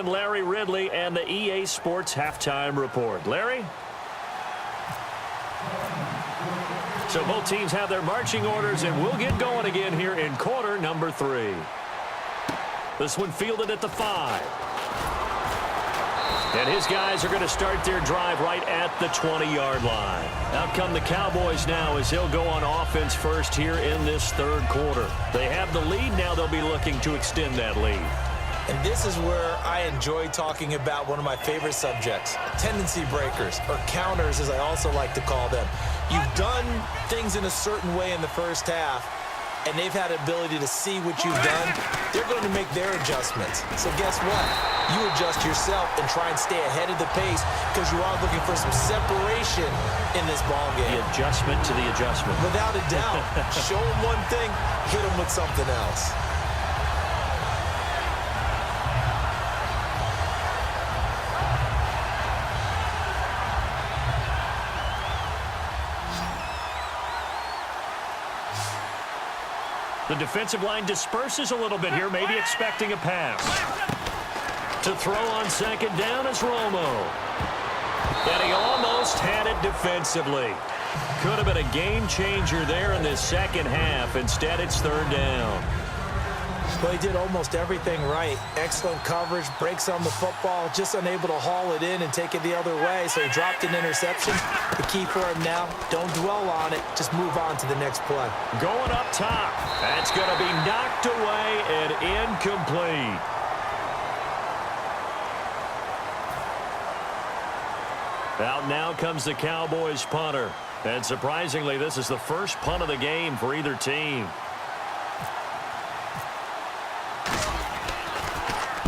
in Larry Ridley and the EA Sports Halftime Report. Larry? So both teams have their marching orders, and we'll get going again here in quarter number 3. This one fielded at the 5. And his guys are going to start their drive right at the 20-yard line. Out come the Cowboys now as he'll go on offense first here in this third quarter. They have the lead. Now they'll be looking to extend that lead. And this is where I enjoy talking about one of my favorite subjects, tendency breakers, or counters as I also like to call them. You've done things in a certain way in the first half, and they've had the ability to see what you've done. They're going to make their adjustments. So guess what? You adjust yourself and try and stay ahead of the pace because you are looking for some separation in this ball game. The adjustment to the adjustment. Without a doubt. Show them one thing, hit them with something else. The defensive line disperses a little bit here, maybe expecting a pass. To throw on second down is Romo. And he almost had it defensively. Could have been a game changer there in this second half. Instead, it's third down. Well, he did almost everything right. Excellent coverage, breaks on the football, just unable to haul it in and take it the other way. So he dropped an interception. The key for him now, don't dwell on it. Just move on to the next play. Going up top. That's going to be knocked away and incomplete. Out now comes the Cowboys punter. And surprisingly, this is the first punt of the game for either team.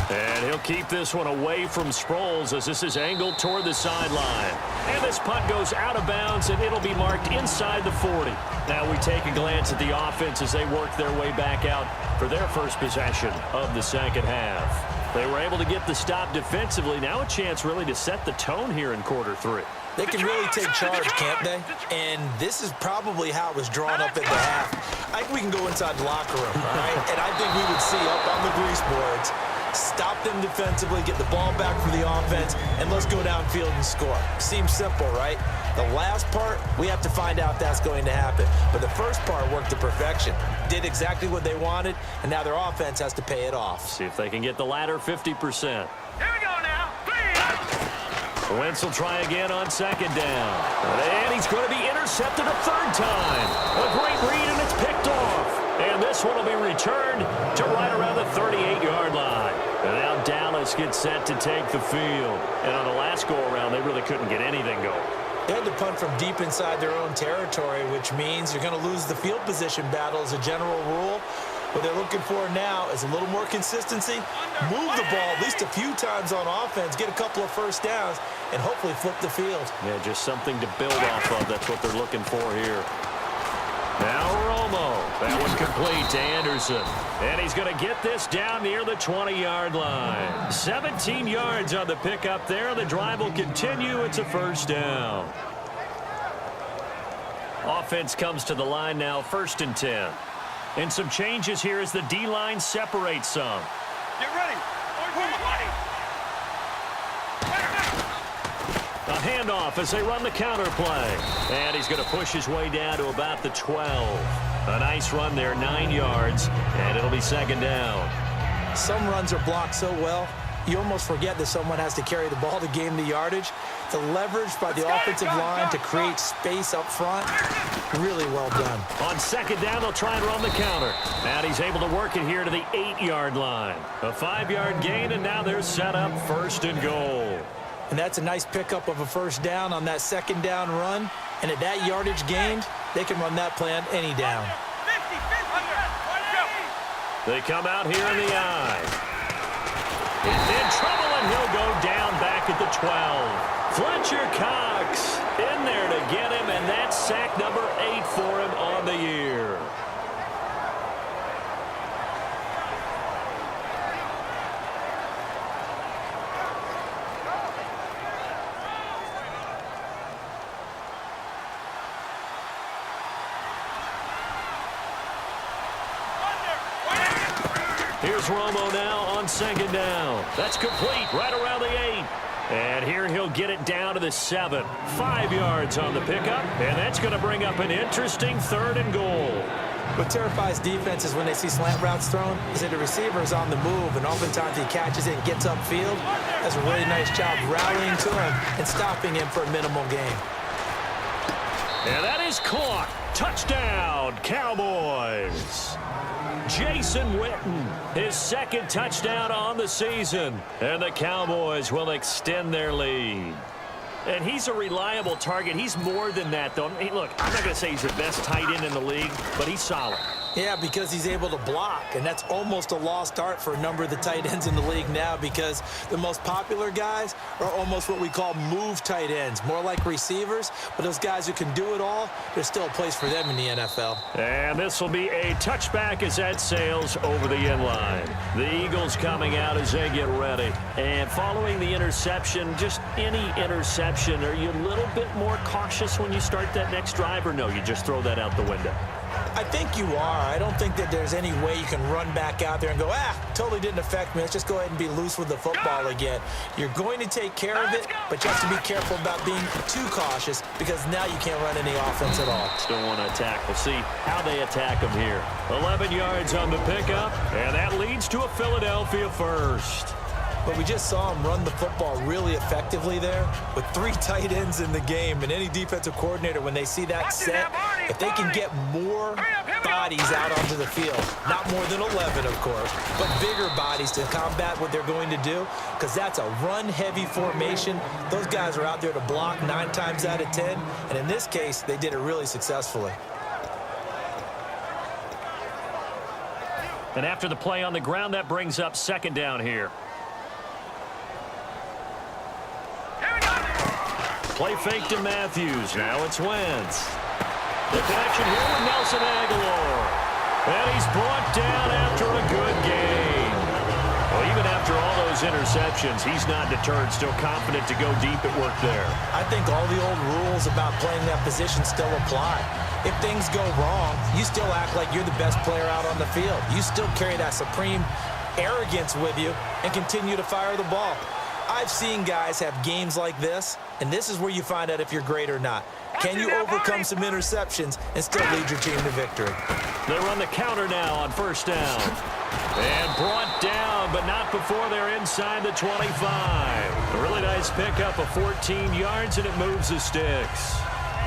And he'll keep this one away from Sproles as this is angled toward the sideline. And this punt goes out of bounds, and it'll be marked inside the 40. Now we take a glance at the offense as they work their way back out for their first possession of the second half. They were able to get the stop defensively. Now a chance really to set the tone here in quarter 3. They can really take charge, can't they? And this is probably how it was drawn up at the half. I think we can go inside the locker room, all right? And I think we would see up on the grease boards, stop them defensively, get the ball back for the offense, and let's go downfield and score. Seems simple, right? The last part, we have to find out if that's going to happen. But the first part worked to perfection. Did exactly what they wanted, and now their offense has to pay it off. See if they can get the latter 50%. Here we go now. Wentz will try again on second down. And he's going to be intercepted a third time. A great read, and it's picked off. And this one will be returned to right around the 38-yard line. And now Dallas gets set to take the field. And on the last go-around, they really couldn't get anything going. They had to punt from deep inside their own territory, which means you're going to lose the field position battle as a general rule. What they're looking for now is a little more consistency, move the ball at least a few times on offense, get a couple of first downs, and hopefully flip the field. Yeah, just something to build off of. That's what they're looking for here. Now Romo. That one complete to Anderson. And he's going to get this down near the 20-yard line. 17 yards on the pickup there. The drive will continue. It's a first down. Offense comes to the line now, 1st and 10. And some changes here as the D-line separates some. Get ready. A handoff as they run the counter play. And he's going to push his way down to about the 12. A nice run there, 9 yards, and it'll be second down. Some runs are blocked so well, you almost forget that someone has to carry the ball to gain the yardage. The leverage by the offensive line to create space up front, really well done. On second down, they'll try and run the counter. And he's able to work it here to the 8-yard line. A 5-yard gain, and now they're set up 1st and goal. And that's a nice pickup of a first down on that second down run. And at that yardage gained, they can run that play on any down. They come out here in the eye. He's in trouble, and he'll go down back at the 12. Fletcher Cox in there to get him, and that's sack number 8 for him on the year. Here's Romo now on second down. That's complete right around the 8. And here he'll get it down to the 7. 5 yards on the pickup, and that's going to bring up an interesting 3rd and goal. What terrifies defenses when they see slant routes thrown is that the receiver is on the move, and oftentimes he catches it and gets upfield. Does a really nice job rallying to him and stopping him for a minimal gain. And that is caught. Touchdown, Cowboys. Jason Witten, his 2nd touchdown on the season. And the Cowboys will extend their lead. And he's a reliable target. He's more than that, though. Hey, look, I'm not going to say he's the best tight end in the league, but he's solid. Yeah, because he's able to block, and that's almost a lost art for a number of the tight ends in the league now because the most popular guys are almost what we call move tight ends, more like receivers, but those guys who can do it all, there's still a place for them in the NFL. And this will be a touchback as that sails over the end line. The Eagles coming out as they get ready. And following the interception, just any interception, are you a little bit more cautious when you start that next drive, or no, you just throw that out the window? I think you are. I don't think that there's any way you can run back out there and go, totally didn't affect me. Let's just go ahead and be loose with the football again. You're going to take care of it, but you have to be careful about being too cautious because now you can't run any offense at all. Still want to attack. We'll see how they attack them here. 11 yards on the pickup, and that leads to a Philadelphia first. But we just saw him run the football really effectively there with 3 tight ends in the game. And any defensive coordinator, when they see that set, if they can get more bodies out onto the field, not more than 11, of course, but bigger bodies to combat what they're going to do, because that's a run-heavy formation. Those guys are out there to block 9 times out of 10. And in this case, they did it really successfully. And after the play on the ground, that brings up 2nd down here. Play fake to Matthews. Now it's Wentz. The connection here with Nelson Aguilar. And he's brought down after a good game. Well, even after all those interceptions, he's not deterred, still confident to go deep at work there. I think all the old rules about playing that position still apply. If things go wrong, you still act like you're the best player out on the field. You still carry that supreme arrogance with you and continue to fire the ball. I've seen guys have games like this, and this is where you find out if you're great or not. Can you overcome some interceptions and still lead your team to victory? They run the counter now on 1st down. And brought down, but not before they're inside the 25. A really nice pickup of 14 yards, and it moves the sticks.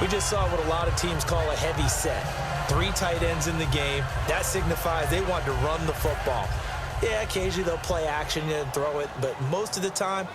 We just saw what a lot of teams call a heavy set. 3 tight ends in the game. That signifies they want to run the football. Yeah, occasionally they'll play action and throw it, but most of the time,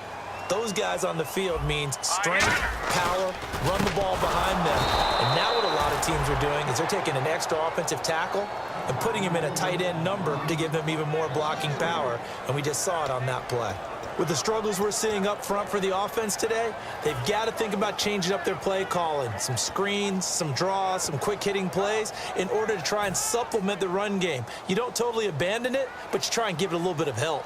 those guys on the field means strength, power, run the ball behind them. And now what a lot of teams are doing is they're taking an extra offensive tackle and putting him in a tight end number to give them even more blocking power, and we just saw it on that play. With the struggles we're seeing up front for the offense today, they've got to think about changing up their play calling. Some screens, some draws, some quick-hitting plays in order to try and supplement the run game. You don't totally abandon it, but you try and give it a little bit of help.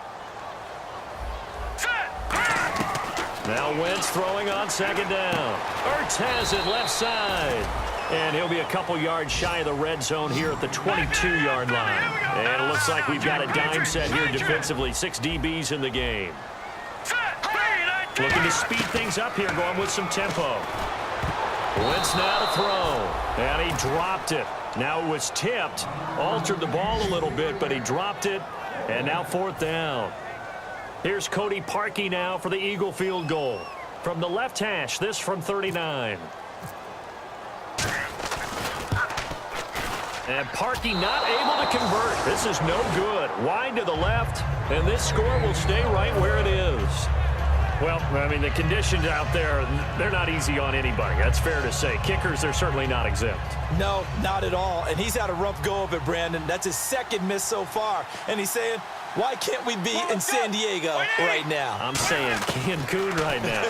Now Wentz throwing on 2nd down. Ertz has it left side. And he'll be a couple yards shy of the red zone here at the 22-yard line. And it looks like we've got a dime set here defensively. 6 DBs in the game. Looking to speed things up here, going with some tempo. Wentz now to throw. And he dropped it. Now it was tipped. Altered the ball a little bit, but he dropped it. And now 4th down. Here's Cody Parkey now for the Eagle field goal. From the left hash, this from 39. And Parkey not able to convert. This is no good. Wide to the left, and this score will stay right where it is. Well, I mean, the conditions out there, they're not easy on anybody. That's fair to say. Kickers, they're certainly not exempt. No, not at all. And he's had a rough go of it, Brandon. That's his 2nd miss so far. And he's saying, why can't we be in San Diego right now? I'm saying Cancun right now.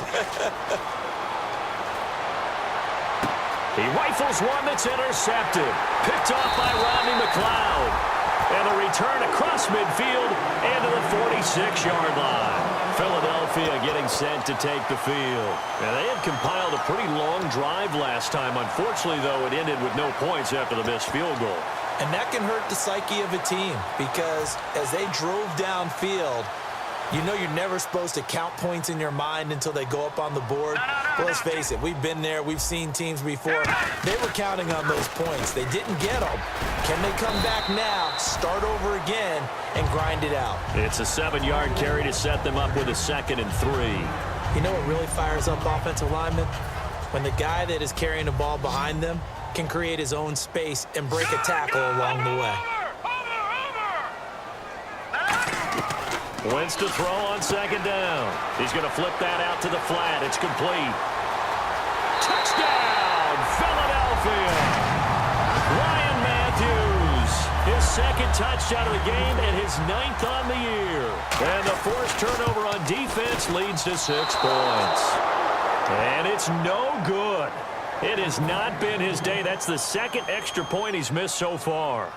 He rifles one that's intercepted. Picked off by Rodney McLeod. And the return across midfield and to the 46-yard line. Philadelphia getting set to take the field. And they had compiled a pretty long drive last time. Unfortunately, though, it ended with no points after the missed field goal. And that can hurt the psyche of a team because as they drove downfield, you know you're never supposed to count points in your mind until they go up on the board. But let's face it, we've been there. We've seen teams before. They were counting on those points. They didn't get them. Can they come back now, start over again, and grind it out? It's a 7-yard carry to set them up with a 2nd and 3. You know what really fires up offensive linemen? When the guy that is carrying the ball behind them can create his own space and break a tackle along the way. Wentz to throw on 2nd down. He's going to flip that out to the flat. It's complete. Touchdown, Philadelphia. Ryan Matthews, his 2nd touchdown of the game and his 9th on the year. And the forced turnover on defense leads to 6 points. And it's no good. It has not been his day. That's the 2nd extra point he's missed so far.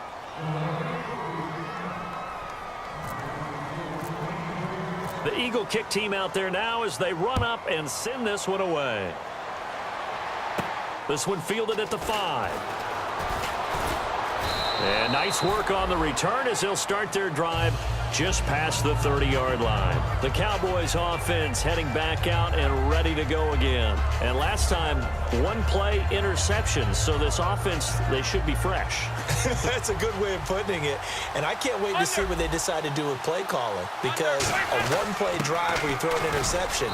The Eagle kick team out there now as they run up and send this one away. This one fielded at the 5. And nice work on the return as they'll start their drive just past the 30-yard line. The Cowboys offense heading back out and ready to go again. And last time, 1-play interception, so this offense, they should be fresh. That's a good way of putting it. And I can't wait to see what they decide to do with play calling, because a 1-play drive where you throw an interception,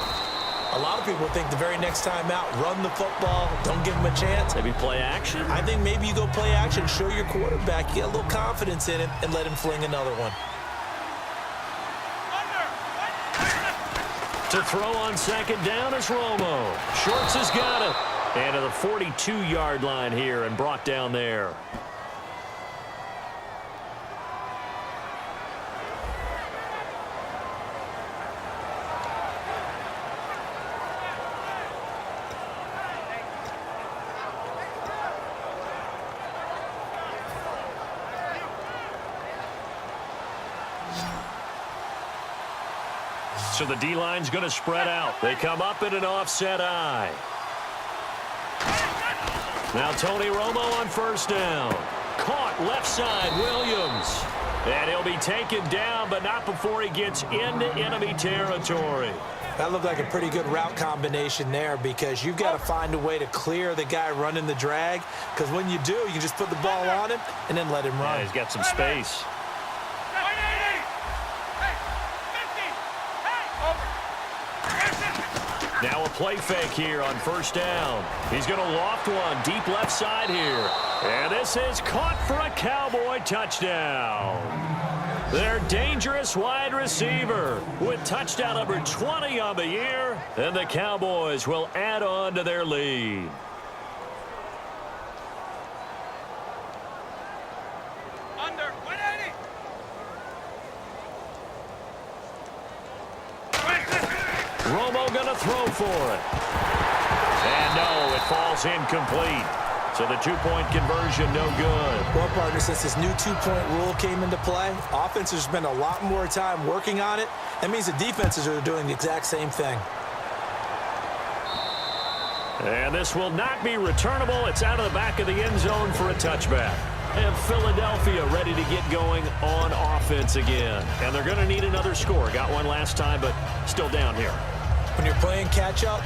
a lot of people think the very next time out, run the football, don't give them a chance. Maybe play action? I think maybe you go play action, show your quarterback, you get a little confidence in him, and let him fling another one. To throw on 2nd down is Romo. Shorts has got it. And to the 42-yard line here and brought down there. So the D-line's going to spread out. They come up in an offset eye. Now Tony Romo on 1st down. Caught left side, Williams. And he'll be taken down, but not before he gets into enemy territory. That looked like a pretty good route combination there, because you've got to find a way to clear the guy running the drag, because when you do, you can just put the ball on him and then let him run. Yeah, he's got some space. Now a play fake here on 1st down. He's going to loft one deep left side here. And this is caught for a Cowboy touchdown. Their dangerous wide receiver with touchdown number 20 on the year. And the Cowboys will add on to their lead. Under 180. Romo going to throw for it. And no, it falls incomplete. So the 2-point conversion no good. Well, partner, since this new 2-point rule came into play, offenses spend a lot more time working on it. That means the defenses are doing the exact same thing. And this will not be returnable. It's out of the back of the end zone for a touchback. And Philadelphia ready to get going on offense again. And they're going to need another score. Got one last time, but still down here. When you're playing catch-up,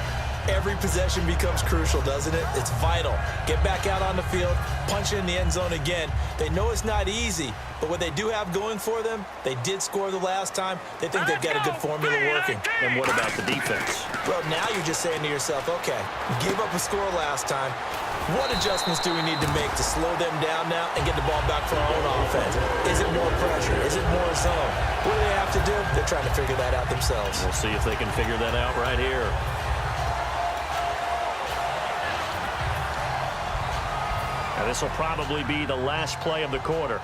every possession becomes crucial, doesn't it? It's vital. Get back out on the field, punch it in the end zone again. They know it's not easy, but what they do have going for them, they did score the last time. They think they've got a good formula working. And what about the defense? Well, now you're just saying to yourself, okay, we gave up a score last time. What adjustments do we need to make to slow them down now and get the ball back for our own offense? Is it more pressure? Is it more zone? What do they have to do? They're trying to figure that out themselves. We'll see if they can figure that out right here. Now this will probably be the last play of the quarter.